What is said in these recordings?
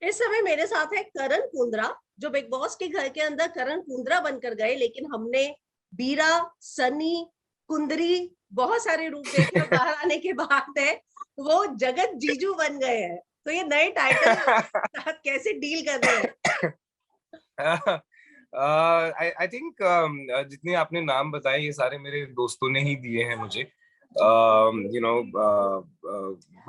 इस समय मेरे साथ है करण कुंद्रा, जो बिग बॉस के घर के अंदर करण कुंद्रा बनकर गए, लेकिन हमने बीरा, सनी, कुंदरी बहुत सारे रूप देखे और बाहर आने के बाद है वो जगत जीजू बन गए हैं। तो ये नए टाइटल के साथ कैसे डील कर रहे हैं? आई थिंक जितने आपने नाम बताए ये सारे मेरे दोस्तों ने ही दिए हैं मुझे, यू नो।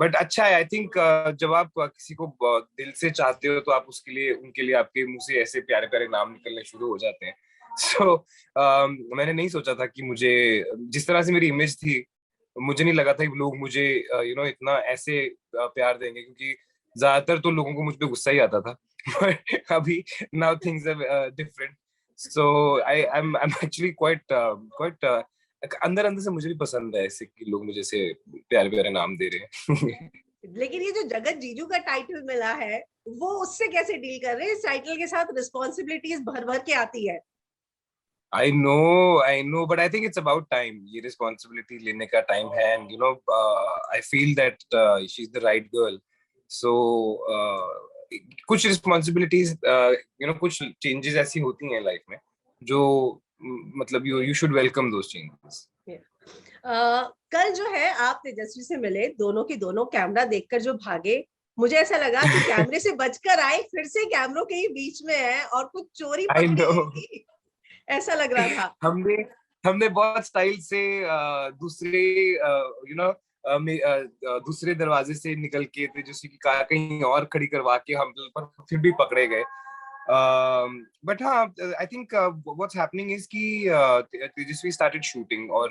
बट अच्छा है, आई थिंक जब आप किसी को दिल से चाहते हो तो आप उसके लिए उनके लिए आपके मुंह से ऐसे प्यारे प्यारे नाम निकलने शुरू हो जाते हैं। सो मैंने नहीं सोचा था कि मुझे, जिस तरह से मेरी इमेज थी, मुझे नहीं लगा था कि लोग मुझे इतना ऐसे प्यार देंगे, क्योंकि ज्यादातर तो लोगों को मुझ पे गुस्सा ही आता था। But अभी now things are different. So I'm actually quite अंदर अंदर से मुझे भी पसंद है ऐसे कि लोग मुझे ऐसे प्यारे प्यारे नाम दे रहे हैं। लेकिन ये जो जगत जीजू का टाइटल मिला है, वो उससे कैसे डील कर रहे हैं? इस टाइटल के साथ रिस्पॉन्सिबिलिटीज भर भर के आती है। I know, but I think it's about time. ये responsibility लेने का time है, and I feel that she's the right girl. So कुछ responsibilities, कुछ changes ऐसी होती हैं life में जो मतलब you should welcome those changes. कल जो है आप तेजस्वी से मिले, दोनों की दोनों कैमरा देखकर जो भागे, मुझे ऐसा लगा कि कैमरे से बचकर आए, फिर से कैमरों के ही बीच में है और कुछ चोरी I पकड़ी है know. कि ऐसा लग रहा था। हमने हमने बहुत स्टाइल से दूसरे यू नो दूसरे दरवाजे से निकल के तेजस्वी की कार कहीं और खड़ी करवा के हम पर फिर भी पकड़े गए। बट हाँ, I think what's happening is कि तेजस्वी स्टार्टेड शूटिंग, और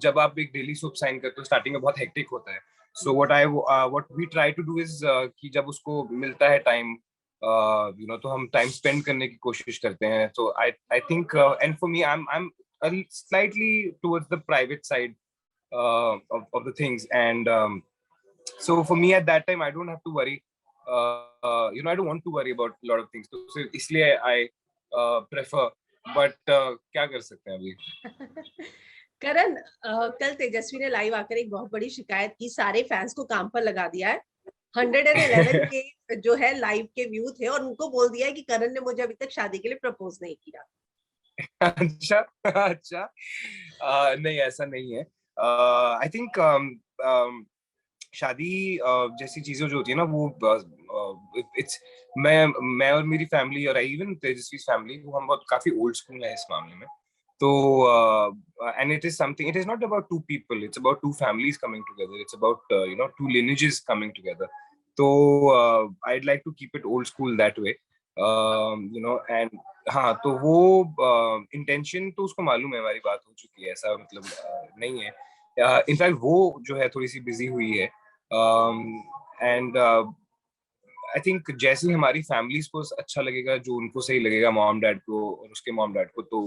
जब आप एक डेली सोप साइन करते हो स्टार्टिंग में बहुत हेक्टिक होता है। So what we try to do is कि जब उसको मिलता है टाइम, तो हम टाइम स्पेंड करने की कोशिश करते हैं। तो I think and for me I am slightly towards the private side of the things, and so for me at that time I don't have to worry, I don't want to worry about a lot of things, so इसलिए I prefer, but क्या कर सकते हैं अभी। करण, कल तेजस्वी ने live आकर एक बहुत बड़ी शिकायत की, सारे फैंस को काम पर लगा दिया है। 111 के जो है लाइव के व्यू थे और उनको बोल दिया है कि करण ने मुझे अभी तक शादी के लिए प्रपोज नहीं किया। अच्छा, अच्छा। नहीं, ऐसा नहीं है। आई थिंक शादी जैसी चीजें जो होती है ना, वो इट्स मैं और मेरी फैमिली और इवन तेजस्वी फैमिली, वो हम बहुत काफी ओल्ड स्कूल है इस मामले में। तो and it is not about two people, it's about two families coming together, it's about two lineages coming together. तो I'd like to keep it old school that way, and हाँ, तो वो intention तो उसको मालूम है, हमारी बात हो चुकी है, ऐसा मतलब नहीं है। इनफैक्ट वो जो है थोड़ी सी बिजी हुई है, एंड आई थिंक जैसे ही हमारी फैमिलीज को अच्छा लगेगा, जो उनको सही लगेगा, मॉम डैड को और उसके मॉम डैड को, तो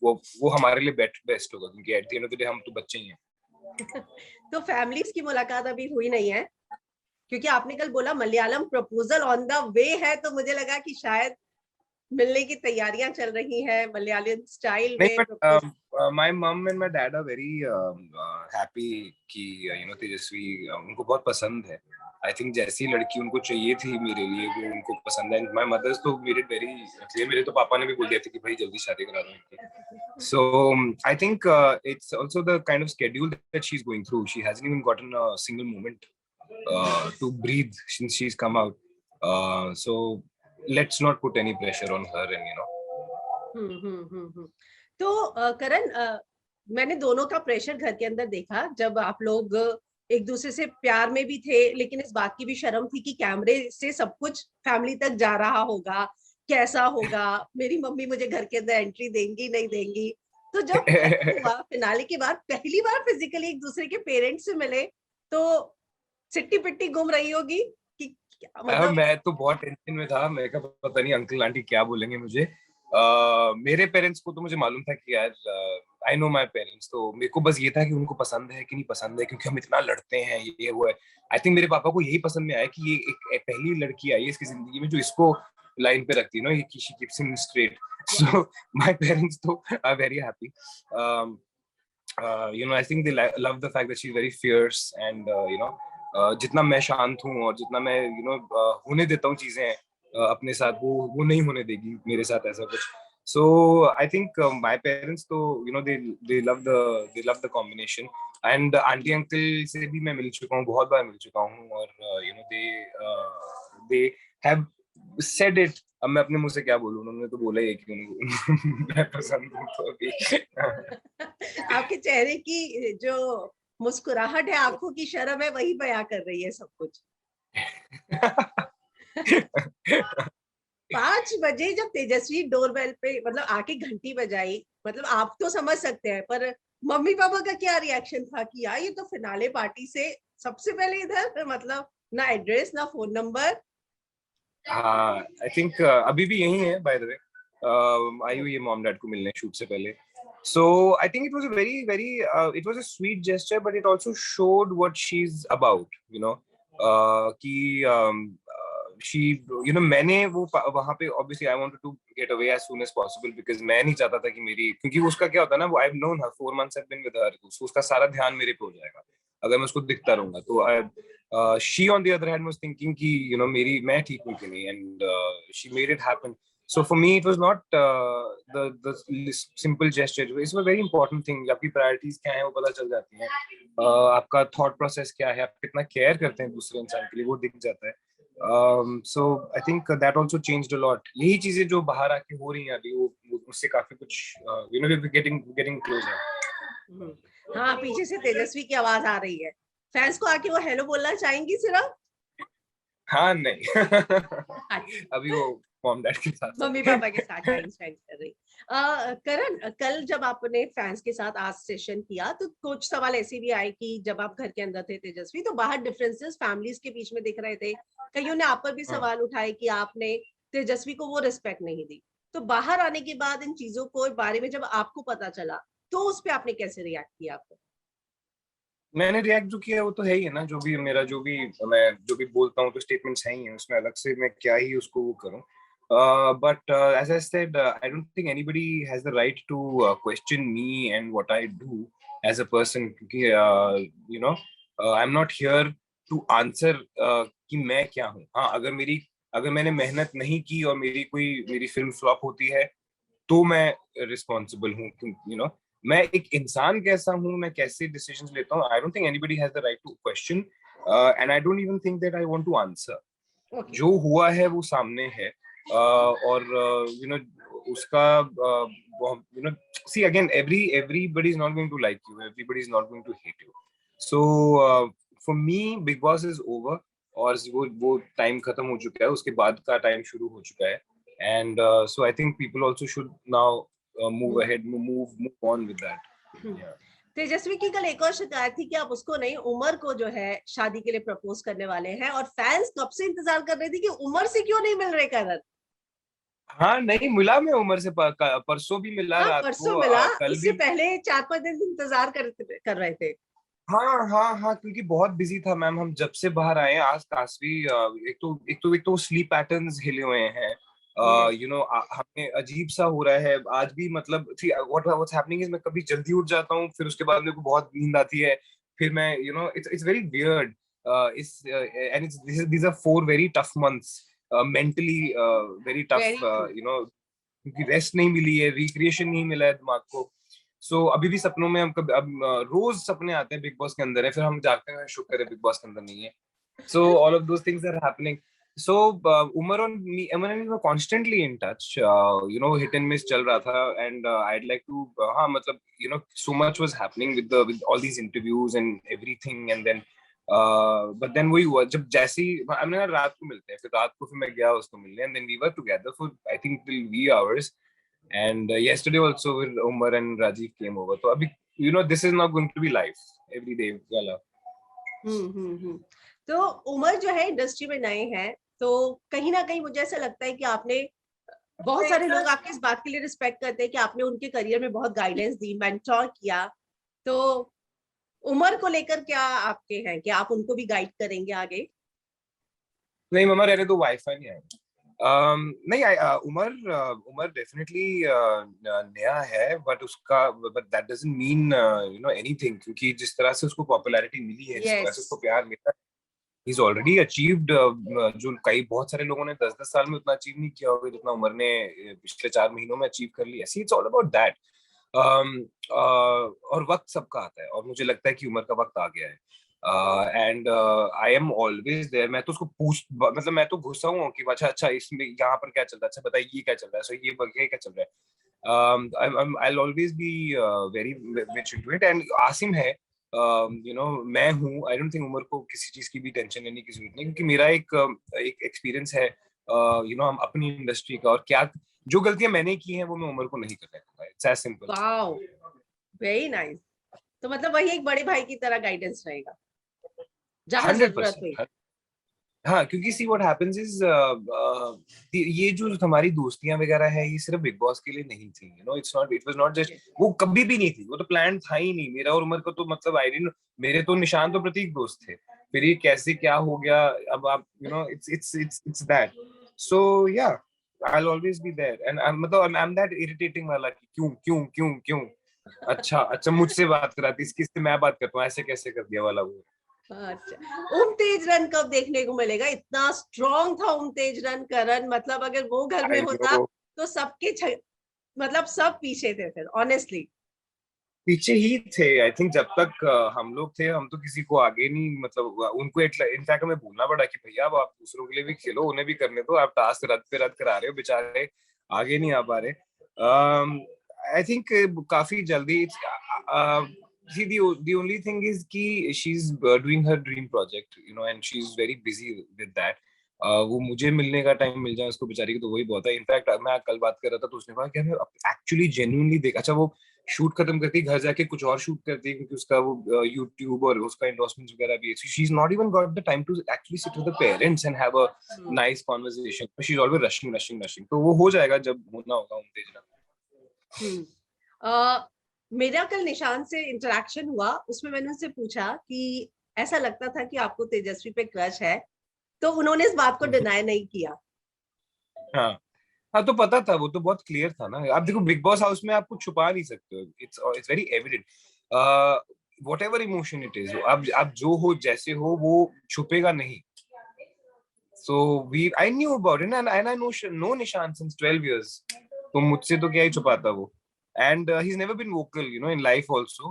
वो हमारे लिए बेस्ट होगा, क्योंकि at the end of the day हम तो बच्चे ही हैं। तो फैमिलीज की मुलाकात अभी हुई नहीं है, क्योंकि आपने कल बोला Malayalam proposal on the way है, तो मुझे लगा कि शायद मिलने की तैयारियां चल रही हैं मलयालम स्टाइल नहीं, में propose. But my mum and my dad are very happy कि तेजस्वी उनको बहुत पसंद है। आई थिंक जैसी लड़की उनको चाहिए थी मेरे लिए, वो उनको पसंद है। माय मदर्स तो मेरे वेरी क्लियर, मेरे तो पापा ने भी बोल दिया था कि भाई जल्दी शादी करा दो इनकी। So I think it's also the kind of schedule that she's going through. She hasn't even gotten a single moment to breathe since she's come out. So let's not put any pressure on her, and. तो करण, मैंने दोनों का pressure घर के अंदर देखा, जब आप लोग एक दूसरे से प्यार में भी थे, लेकिन इस बात की भी शर्म थी कि कैमरे से सब कुछ फैमिली तक जा रहा होगा, कैसा होगा, मेरी मम्मी मुझे घर के अंदर एंट्री देंगी नहीं देंगी। तो जब हुआ फिनाले के बाद पहली बार फिजिकली एक दूसरे के पेरेंट्स से मिले, तो सिट्टी पिट्टी घूम रही होगी कि मतलब। मैं तो बहुत टेंशन में था, मैं कहा पता नहीं अंकल आंटी क्या बोलेंगे मुझे। मेरे पेरेंट्स को तो मुझे मालूम था कि यार, आई नो माय पेरेंट्स, तो मेरे को बस ये था कि उनको पसंद है कि नहीं पसंद है, क्योंकि हम इतना लड़ते हैं, ये वो है। आई थिंक मेरे पापा को यही पसंद में आया कि ये एक पहली लड़की आई है इसकी जिंदगी में जो इसको लाइन पे रखती है ना, कि she keeps him straight. So my parents तो are very happy. I think they love the fact that she's very fierce, and जितना मैं शांत हूँ और जितना मैं होने देता हूँ चीजें अपने साथ, वो नहीं होने देगी मेरे साथ ऐसा कुछ. So I think my parents तो they love the combination. And aunty uncle से भी मैं मिल चुका हूँ, बहुत बार मिल चुका हूँ, और they have said it. अब मैं अपने मुंह से क्या बोलूँ, उन्होंने तो बोला ही है कि उनको मैं पसंद हूँ तो अभी. आपके चेहरे की जो मुस्कुराहट है, आंखों की शर्म है, वही बयां कर रही है सब कुछ. 5 बजे जब तेजस्वी डोरबेल पे मतलब आके घंटी बजाई, मतलब आप तो समझ सकते हैं, पर मम्मी पापा का क्या रिएक्शन था कि यार ये तो फिनाले पार्टी से सबसे पहले इधर, मतलब ना एड्रेस ना फोन नंबर. हाँ, आई थिंक अभी भी यही है बाय द वे. आई हुई है मॉम डैड को मिलने शूट से पहले. So I think it was a it was a sweet gesture, but it also showed what she's about, कि she, मैंने वो वहां पे obviously I wanted to get away as soon as possible because मैं नहीं चाहता था कि मेरी, क्योंकि उसका क्या होता है ना, वो I've known her 4 months I've been with her, so उसका सारा ध्यान मेरे पे हो जाएगा अगर मैं उसको दिखता रहूंगा. तो she on the other hand was thinking कि मेरी मैं ठीक हूँ कि नहीं, and she made it happen. So for me, it was not the simple gesture. It's a very important thing. आपकी priorities क्या हैं वो पता चल जाती हैं. आपका thought process क्या है, आप कितना care करते हैं दूसरे इंसान के लिए, वो दिख जाता है. So I think that also changed a lot. यही चीजें जो बाहर आके हो रही हैं अभी, वो उससे काफी कुछ we're getting closer. हाँ, पीछे से तेजस्वी की आवाज आ रही है. फैंस को आके वो हेलो बोलना चाहेंगी सिर्फ? हाँ नहीं. अभी वो मॉम डैड के साथ, मम्मी पापा के साथ टाइम स्पेंड कर रही. करण, कल जब आपने फैंस के साथ आज सेशन किया तो कुछ सवाल ऐसे भी आए कि जब आप घर के अंदर थे तेजस्वी, तो बाहर डिफरेंसेस फैमिलीज के बीच में दिख रहे थे. कईयों ने आप पर भी सवाल उठाए कि आपने तेजस्वी को वो रिस्पेक्ट नहीं दी. तो बाहर आने के बाद इन चीजों को बारे में जब आपको पता चला, तो उस पर आपने कैसे रिएक्ट किया? आपको मैंने रिएक्ट जो किया वो तो है ही है ना, मैं जो भी बोलता हूँ तो स्टेटमेंट्स हैं ही हैं, उसमें अलग से मैं क्या ही उसको वो करूँ. But as I said, I don't think anybody has the right to question me and what I do as a person, क्योंकि I am not here to answer कि मैं क्या हूँ. हाँ, अगर मैंने मेहनत नहीं की और मेरी फिल्म फ्लॉप होती है तो मैं रिस्पॉन्सिबल हूँ. मैं एक इंसान कैसा हूँ, मैं कैसे डिसीजंस लेता हूँ, I don't think anybody has the right to question, and I don't even think that I want to answer. जो हुआ है वो सामने है, और उसका see again, everybody is not going to like you, everybody is not going to hate you. So for me big boss is over, और वो टाइम खत्म हो चुका है, उसके बाद का टाइम शुरू हो चुका है. And so I think people also should now move ahead, move on with that. Yeah. तेजस्वी की कल एक और शिकायत थी कि आप उसको नहीं, उमर को जो है शादी के लिए प्रपोज करने वाले हैं, और फैंस कब से इंतजार कर रहे थे कि उमर से क्यों नहीं मिल रहे करण. हाँ नहीं मिला, मैं उमर से परसों भी मिला हाँ, रात परसों को, मिला, कल उससे भी. पहले 4-5 दिन इंतजार कर रहे थे. हाँ हाँ हाँ, क्योंकि बहुत बिजी था मैम. हम जब से बाहर आए आज काफी, एक तो स्लीप पैटर्न्स हिले हुए हैं. हमें अजीब सा हो रहा है आज भी. मतलब व्हाट्स हैपनिंग इज, मैं कभी जल्दी उठ जाता हूँ, फिर उसके बाद मेरे को बहुत नींद आती है, फिर मैं it's very weird. It's and it's these are 4 very tough months, mentally very tough, क्योंकि रेस्ट नहीं मिली है, रिक्रिएशन नहीं मिला है दिमाग को. सो अभी भी सपनों में हम कभी, अब रोज सपने आते हैं बिग बॉस के अंदर है, फिर हम जागते हैं, शुक्र है बिग बॉस के अंदर नहीं है. So all of those things are happening. So Umar and me were constantly in touch. Hit and miss चल रहा था, and I'd like to, हाँ मतलब so much was happening with all these interviews and everything, and then but then वही हुआ जब जैसे ही हमने कहा रात को मिलते हैं, फिर रात को फिर मैं गया उसको मिलने, and then we were together for I think till wee hours. And yesterday also with Umar and Rajiv came over. So abhi, this is not going to be life every day wala. तो उमर जो है industry में नए हैं, तो कहीं ना कहीं मुझे ऐसा लगता है कि आपने, बहुत सारे लोग आपके इस बात के लिए रिस्पेक्ट करते हैं कि आपने उनके करियर में बहुत गाइडेंस दी, मेंटोर किया. तो उमर को लेकर क्या आपके हैं कि आप उनको भी गाइड करेंगे आगे? नहीं मामा, रहने तो वाईफाई नहीं आएगा. नहीं, उमर डेफिनेटली नया है, but that doesn't mean anything, क्योंकि जिस तरह से उसको पॉपुलैरिटी मिली है, जिस तरह से उसको प्यार मिला, he's already achieved जो कई बहुत सारे लोगों ने 10-10 साल में उतना अचीव नहीं किया होगा जितना उमर ने पिछले 4 महीनों में अचीव कर लिया. See, it's all about that. और वक्त सबका आता है और मुझे लगता है कि उम्र का वक्त आ गया है. And I am always there. मैं तो उसको मतलब मैं तो घुसा हूँ कि अच्छा इसमें यहाँ पर क्या चल रहा है, अच्छा बताइए ये क्या चल रहा है, सो ये क्या चल रहा है. I'll always be very much into it. And Asim है, मैं हूँ. आई डोंट थिंक उमर को किसी चीज की भी टेंशन लेने की जरूरत नहीं, क्योंकि मेरा एक एक्सपीरियंस है हम अपनी इंडस्ट्री का, और क्या जो गलतियां मैंने की हैं वो मैं उमर को नहीं करने दूंगा. It's as simple. Wow, very nice. तो मतलब वही एक बड़े भाई की तरह गाइडेंस रहेगा जहां जरूरत हुई. 100%. हाँ, क्योंकि सी व्हाट हैपेंस इज ये जो हमारी दोस्तियां वगैरह है, ये सिर्फ बिग बॉस के लिए नहीं थी. इट वाज नॉट जस्ट, वो कभी भी नहीं थी, वो तो प्लान था ही नहीं. मेरा और उमर का तो मतलब आई डिडंट, मेरे तो निशान तो प्रतीक दोस्त थे, फिर ये कैसे क्या हो गया. अब आप it's that. So yeah, I will always be there. And मतलब आई एम दैट इरिटेटिंग वाला कि क्यों क्यों क्यों क्यों. अच्छा मुझसे बात कराती, इससे मैं बात करता हूँ, ऐसे कैसे कर दिया वाला वो. अच्छा, तेज रन कब देखने को मिलेगा? इतना स्ट्रॉन्ग था तेज रन करण, मतलब अगर वो घर में होता तो सबके मतलब सब पीछे थे फिर, ऑनेस्टली पीछे ही थे. आई थिंक जब तक हम लोग थे, हम तो किसी को आगे नहीं, मतलब उनको इनफैक्ट हमें बोलना पड़ा कि भैया अब आप दूसरों के लिए भी खेलो, उन्हें भी करने दो, आप टास्क रद्द पे रद्द करा रहे हो, बेचारे आगे नहीं आ पा रहे. आई थिंक काफी जल्दी. See, the only thing is कि she's doing her dream project, and she's very busy with that. वो मुझे मिलने का टाइम मिल जाए उसको बेचारी को तो वही बहुत है. इनफैक्ट मैं कल बात कर रहा था तो उसने कहा कि हमें एक्चुअली जेन्युइनली देख, अच्छा वो शूट खत्म करती घर जाके कुछ और शूट करती है, क्योंकि उसका वो यूट्यूब और उसका एंडोर्समेंट्स वगैरह भी है. She is not even got the time to actually sit with the parents and have a nice conversation. She is always rushing. तो वो हो जाएगा जब होना होगा उम्तेज. मेरा कल निशान से इंटरेक्शन हुआ, उसमें मैंने उनसे पूछा कि ऐसा लगता था कि आपको तेजस्वी पे क्रश है, तो उन्होंने इस बात को डिनाई नहीं किया. हाँ, तो पता था, वो तो बहुत क्लियर था ना. आप देखो, बिग बॉस हाउस में आप कुछ छुपा नहीं सकते हो. It's very evident. Whatever emotion it is, आप जो हो जैसे हो, वो छुपेगा नहीं. So I knew about it, and I know Nishan since 12 years. तो मुझसे तो क्या ही छुपाता वो. And he's never been vocal, in life also.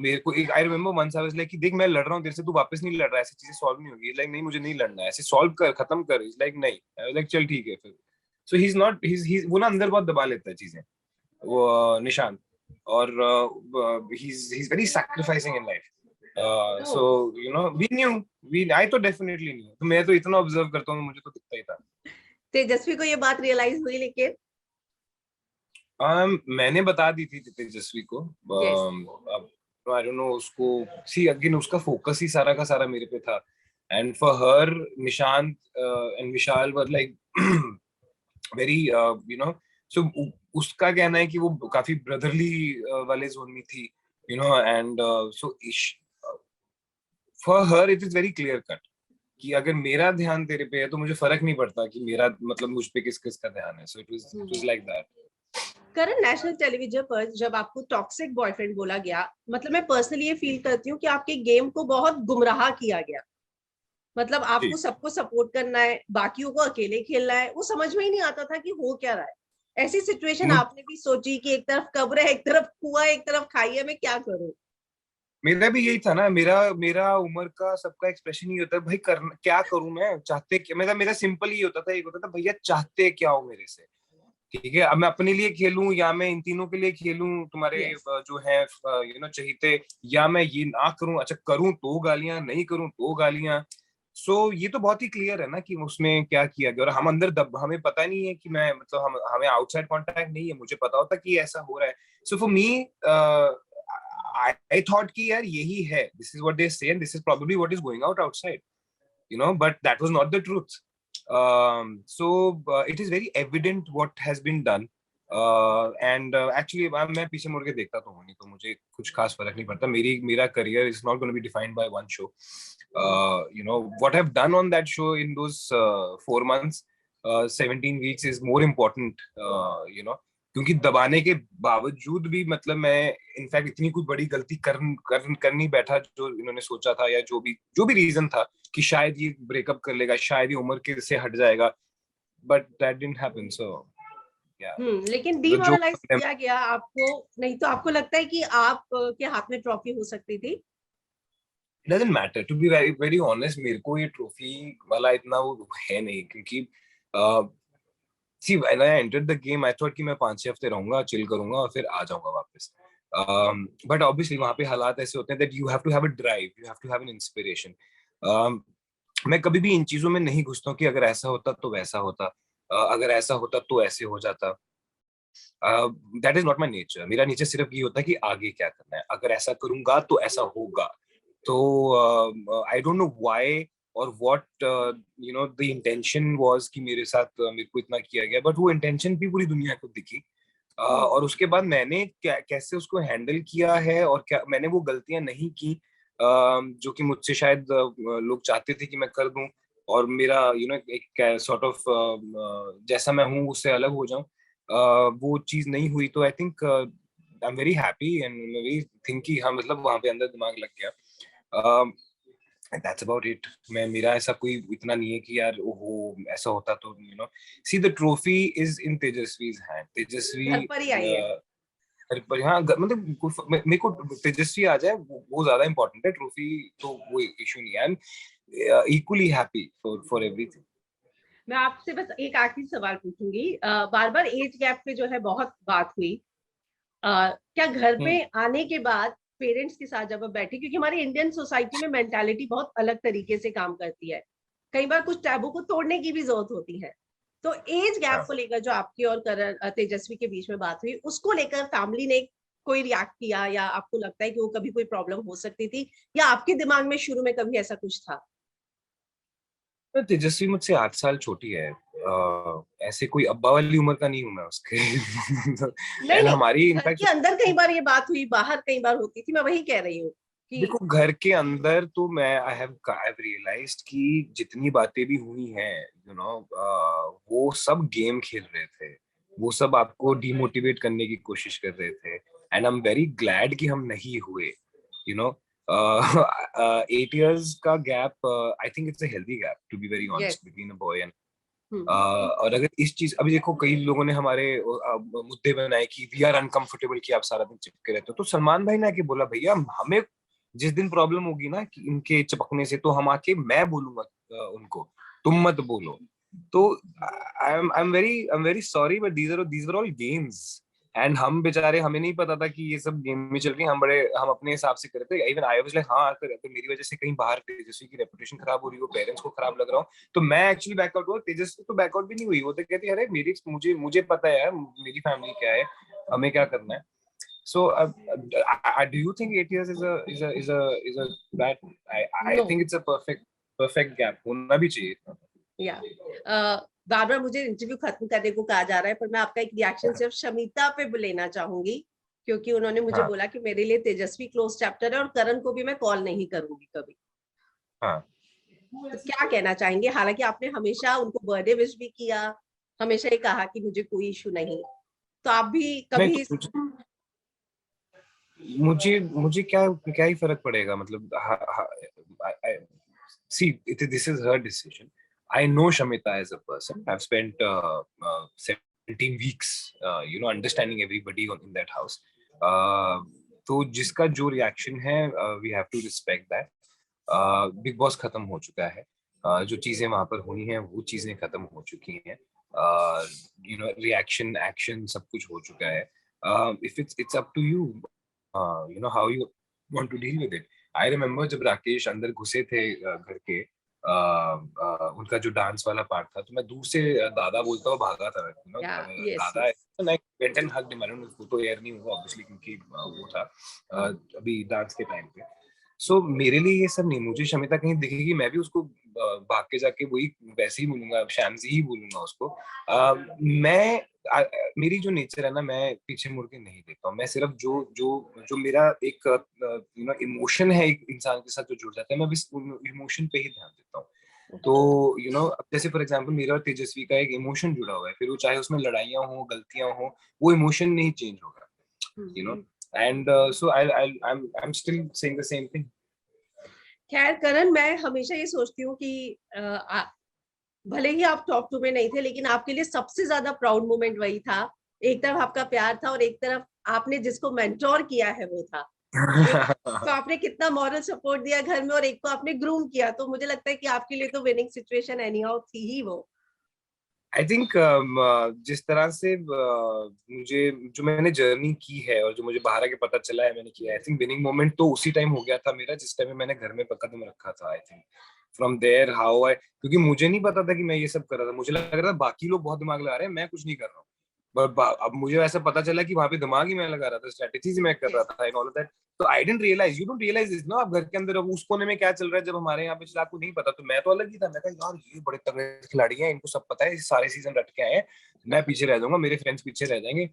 मेरे को I remember once I was like कि देख मैं लड़ रहा हूँ तेरे से, तू वापस नहीं लड़ रहा है, ऐसी चीजें सॉल्व नहीं होगी. Like नहीं, मुझे नहीं लड़ना है, ऐसे सॉल्व कर, खत्म कर. He's like नहीं. I was like चल ठीक है फिर. So he's वो ना अंदर बहुत दबा लेता है चीजें, वो निशान. और he's very sacrificing in life. So I तो definitely knew. तो मैं तो इतना ऑब्जर्व करता हूँ, मुझे तो दिखता ही था. तेजस्वी को ये बात रियलाइज हुई, लेकिन मैंने बता दी थी तेजस्वी को. आई डोंट नो उसको. सी अगेन, उसका फोकस ही सारा का सारा मेरे पे था. And for her Nishant and Vishal were like very so उसका कहना है कि वो काफी ब्रदरली वाले जोन में थी, and so for her it is very clear cut कि अगर मेरा ध्यान तेरे पे है तो मुझे फर्क नहीं पड़ता कि मेरा मतलब मुझ पे किस किस का ध्यान है. So it was like that. Karan, national television पर जब आपको टॉक्सिक बॉयफ्रेंड बोला गया, मतलब मैं पर्सनली ये फील करती हूँ कि आपके गेम को बहुत गुमराह किया गया. मतलब आपको सबको सपोर्ट करना है, बाकियों को अकेले खेलना है, वो समझ में ही नहीं आता था कि हो क्या रहा है. ऐसी सिचुएशन आपने भी सोची कि एक तरफ कब्र है, एक तरफ कुआं, एक तरफ खाई है, मैं क्या करूं? मेरा भी यही था ना. मेरा उम्र का सबका एक्सप्रेशन ही होता है, भाई क्या करूं मैं, चाहते क्या. मेरा सिंपल ही होता था, एक होता था भैया चाहते क्या हो मेरे से. ठीक है, अब मैं अपने लिए खेलूं या मैं इन तीनों के लिए खेलूं, तुम्हारे जो है चहीते, या मैं ये ना करूं. अच्छा करूं तो गालियां, नहीं करूं तो गालियां. सो ये तो बहुत ही क्लियर है ना कि उसमें क्या किया गया. और हम अंदर हमें पता नहीं है कि मैं मतलब हमें आउटसाइड कांटेक्ट नहीं है, मुझे पता होता कि ऐसा हो रहा है. So for me I thought कि यार यही है, this is what they say and this is probably what is going out outside, but that was not the truth. So it is very evident what has been done. And actually मैं पीछे मुड़ के देखता तो हूँ नहीं, तो मुझे कुछ खास फर्क नहीं पड़ता. मेरा career is not going to be defined by one show. What I've done on that show in those 4 months, 17 weeks is more important. क्योंकि दबाने के बावजूद भी मतलब मैं इनफैक्ट इतनी कोई बड़ी गलती कर नहीं बैठा जो इन्होंने सोचा था, या जो भी रीजन था, कि शायद ये ब्रेकअप कर लेगा, शायद ये उम्र के से हट जाएगा, बट दैट डिडंट हैपन. सो या लेकिन तो जो डीमोरलाइज किया गया आपको, नहीं तो आपको लगता है कि आप के हाथ में ट्रॉफी हो सकती थी? doesn't matter to be very very honest. मेरे को ये ट्रॉफी वाला इतना वो है नहीं, क्योंकि see when I entered the game I thought कि मैं 5-6 हफ्ते रहूंगा, चिल करूंगा और फिर आ जाऊंगा वापस. But obviously वहाँ पे हालात ऐसे होते हैं that you have to have a drive, you have to have an inspiration. मैं कभी भी इन चीजों में नहीं घुसता हूँ कि अगर ऐसा होता तो वैसा होता, अगर ऐसा होता तो ऐसे हो जाता. That is not my nature. मेरा नेचर सिर्फ ये होता है कि आगे क्या करना है, अगर ऐसा करूंगा तो ऐसा होगा. तो आई डोंट नो व्हाई और what you know the intention was कि मेरे साथ मेरे को इतना किया गया, बट वो इंटेंशन भी पूरी दुनिया को दिखी. और उसके बाद मैंने कैसे उसको हैंडल किया है और क्या मैंने वो गलतियां नहीं की जो कि मुझसे शायद लोग चाहते थे कि मैं कर दूं, और मेरा यू नो एक सॉर्ट ऑफ जैसा मैं हूँ उससे अलग हो जाऊं, वो चीज नहीं हुई. तो आई think I am very happy and very think कि हाँ मतलब वहां पे अंदर दिमाग लग गया. That's about it. मैं मेरा ऐसा कोई इतना नहीं है कि यार ओहो ऐसा होता तो you know. See the trophy is in Tejasswi's hand. Tejasswi घर पर ही आई है. पर हाँ मेरे को तेजस्वी आ जाए वो ज्यादा इंपॉर्टेंट है. ट्रॉफी तो वो इशू नहीं है. I am equally happy for everything. मैं आपसे बस एक आखिरी सवाल पूछूंगी. बार बार एज गैप पे जो है बहुत बात हुई. क्या घर पे आने के बाद पेरेंट्स के साथ जब आप बैठे, क्योंकि हमारी इंडियन सोसाइटी में मेंटालिटी बहुत अलग तरीके से काम करती है, कई बार कुछ टैबू को तोड़ने की भी जरूरत होती है. तो एज गैप को लेकर जो आपकी और करण तेजस्वी के बीच में बात हुई, उसको लेकर फैमिली ने कोई रिएक्ट किया, या आपको लगता है कि वो कभी कोई प्रॉब्लम हो सकती थी, या आपके दिमाग में शुरू में कभी ऐसा कुछ था? तेजस्वी मुझसे 8 साल छोटी है. ऐसे कोई अब्बा वाली उम्र का नहीं हूं मैं उसके. नहीं एंड नहीं, हमारी घर इनफैक्ट के अंदर कई बार ये बात हुई, बाहर कई बार होती थी, मैं वही कह रही हूँ कि देखो घर के अंदर तो मैं आई हैव रियलाइज्ड कि जितनी बातें भी हुई हैं यू नो वो सब गेम खेल रहे थे. वो सब आपको डिमोटिवेट करने की कोशिश कर रहे थे. And I am very glad कि हम नहीं हुए. यू नो 8 years का gap I think it's a healthy gap to be very yes. Honest between a boy and और अगर इस चीज अभी देखो कई लोगों ने हमारे मुद्दे बनाए कि वी आर अनकंफर्टेबल कि आप सारा दिन चिपके रहते हो. तो सलमान भाई ने आके बोला भैया हमें जिस दिन प्रॉब्लम होगी ना कि इनके चिपकने से तो हम आके मैं बोलूंगा उनको, तुम मत बोलो. तो I am very sorry but these are all games. And हम बेचारे हमें नहीं पता था कि ये सब गेम में चल रही है. हम अपने हिसाब से करते. इवन आई वाज लाइक हाँ अगर मेरी वजह से कहीं बाहर तेजस्वी की रेपुटेशन खराब हो रही हो, पेरेंट्स को खराब लग रहा हो, तो मैं एक्चुअली बैकआउट हुआ. तेजस्वी तो बैकआउट भी नहीं हुई. वो तो कहती है अरे मेरी मुझे पता है यार मेरी फैमिली क्या है, हमें क्या करना है. So, do you think 8 years is a that I know. think it's a perfect gap. होना भी चाहिए. या बार बार मुझे इंटरव्यू खत्म करने को कहा जा रहा है, पर मैं आपका एक रिएक्शन सिर्फ शमिता पे लेना चाहूंगी, क्योंकि उन्होंने मुझे हाँ बोला कि मेरे लिए तेजस्वी क्लोज चैप्टर है और करण को भी मैं कॉल नहीं करूंगी कभी. हाँ. तो क्या कहना चाहेंगे? हालांकि आपने हमेशा उनको बर्थडे विश भी किया, हमेशा ये कहा कि मुझे कोई इशू नहीं, तो आप भी नहीं कभी तो मुझे मुझे क्या क्या ही फर्क पड़ेगा मतलब. See, this is her decision. I know Shamita as a person. I've spent 17 weeks, understanding everybody in that house. तो जिसका जो रिएक्शन है, we have to respect that. Big boss खत्म हो चुका है. जो चीजें वहां पर हुई हैं वो चीजें खत्म हो चुकी हैं. रिएक्शन एक्शन सब कुछ हो चुका है. If it's up to you. How you want to deal with it. I remember जब राकेश अंदर घुसे थे घर के, उनका जो डांस वाला पार्ट था, तो मैं दूर से दादा बोलता हुआ भागा था. या यस दादा yes. Like went and hugged him. I don't know photo air नहीं हुआ ऑब्वियसली क्योंकि वो था अभी डांस के टाइम पे. सो मेरे लिए ये सब नहीं. मुझे शमिता कहीं दिखेगी मैं भी उसको भाग के जाके वही वैसे ही बोलूंगा, शैम्सी ही बोलूंगा उसको. मैं मेरी जो नेचर है ना, मैं पीछे मुड़ के नहीं देखता हूँ. मैं सिर्फ जो जो जो मेरा एक इमोशन है एक इंसान के साथ जो जुड़ जाता है, मैं बस इमोशन पे ही ध्यान देता हूँ. तो जैसे फॉर एग्जांपल मेरा और तेजस्वी का एक इमोशन जुड़ा हुआ है, फिर वो चाहे उसमें लड़ाइयाँ हो गलतियां हो, वो इमोशन नहीं चेंज होगा. You know and so I'm still saying the same thing. खैर करण, मैं हमेशा ये सोचती हूँ कि भले ही आप टॉप 2 में नहीं थे, लेकिन आपके लिए सबसे ज्यादा प्राउड मोमेंट वही था। एक तरफ आपका प्यार था और एक तरफ आपने जिसको मेंटोर किया है वो था। एक को आपने कितना मॉरल सपोर्ट दिया घर में और एक को आपने ग्रूम किया, तो मुझे लगता है कि आपके लिए तो विनिंग सिचुएशन एनीहाउ थी ही वो। आई थिंक जिस तरह से मुझे जो मैंने जर्नी की है और जो मुझे बाहर आके पता चला है मैंने किया, आई थिंक विनिंग मोमेंट तो उसी टाइम हो गया था मेरा जिस टाइम में मैंने घर में कदम रखा था। I think from there how I, क्योंकि मुझे नहीं पता था कि मैं ये सब कर रहा था, मुझे लग रहा था बाकी लोग बहुत दिमाग लगा रहे हैं, मैं कुछ नहीं कर रहा हूँ। अब मुझे ऐसा पता चला कि वहां पे दिमाग ही मैं लगा रहा था, स्ट्रेटेजीज मैं कर रहा था एंड ऑल ऑफ दैट। तो I didn't realise, you don't realise this ना, आप घर के अंदर अब उस कोने में क्या चल रहा है जब हमारे यहाँ पे चला आपको नहीं पता। तो मैं तो अलग ही था, मैं कहा यार ये बड़े तगड़े खिलाड़ी हैं, इनको सब पता है, ये सारे सीजन रट के आए हैं, मैं पीछे रह जाऊंगा, मेरे फ्रेंड्स पीछे रह जाएंगे।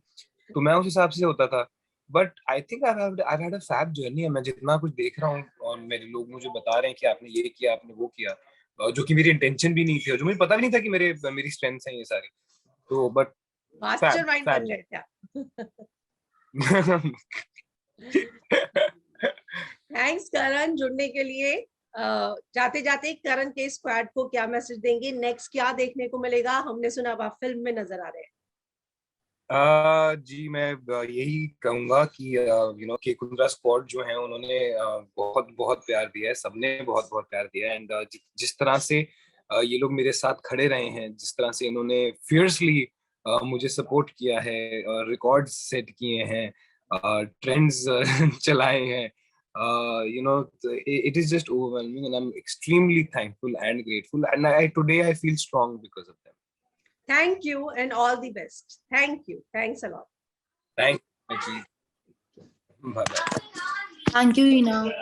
तो मैं उस हिसाब से होता था। But I think I had a fab journey. मैं जितना कुछ देख रहा हूँ और मेरे लोग मुझे बता रहे हैं कि आपने ये किया, आपने वो किया, जो कि मेरी इंटेंशन भी नहीं थी और जो मुझे पता भी नहीं था कि मेरी स्ट्रेंथ्स हैं ये सारी। तो बट फैब मास्टरमाइंड बन फैब गए थे थैंक्स करण जुड़ने के लिए। जाते जाते करण के स्क्वाड को क्या मैसेज देंगे, नेक्स्ट क्या देखने को मिलेगा? हमने सुना अब आप फिल्म में नजर आ रहे हैं। जी मैं यही कहूंगा कि के कुंद्रा स्क्वाड जो है उन्होंने बहुत बहुत प्यार दिया है, सबने बहुत बहुत प्यार दिया है। एंड जिस तरह से ये लोग मेरे साथ खड़े रहे हैं, जिस तरह से इन्होंने फियर्सली मुझे सपोर्ट किया है, रिकॉर्ड्स सेट किए हैं, ट्रेंड्स चलाए हैं, it is just overwhelming and I'm extremely thankful and grateful and today I feel strong because of them. Thank you and all the best. Thank you, thanks a lot. Thank you. Bye bye. Thank you, Ina.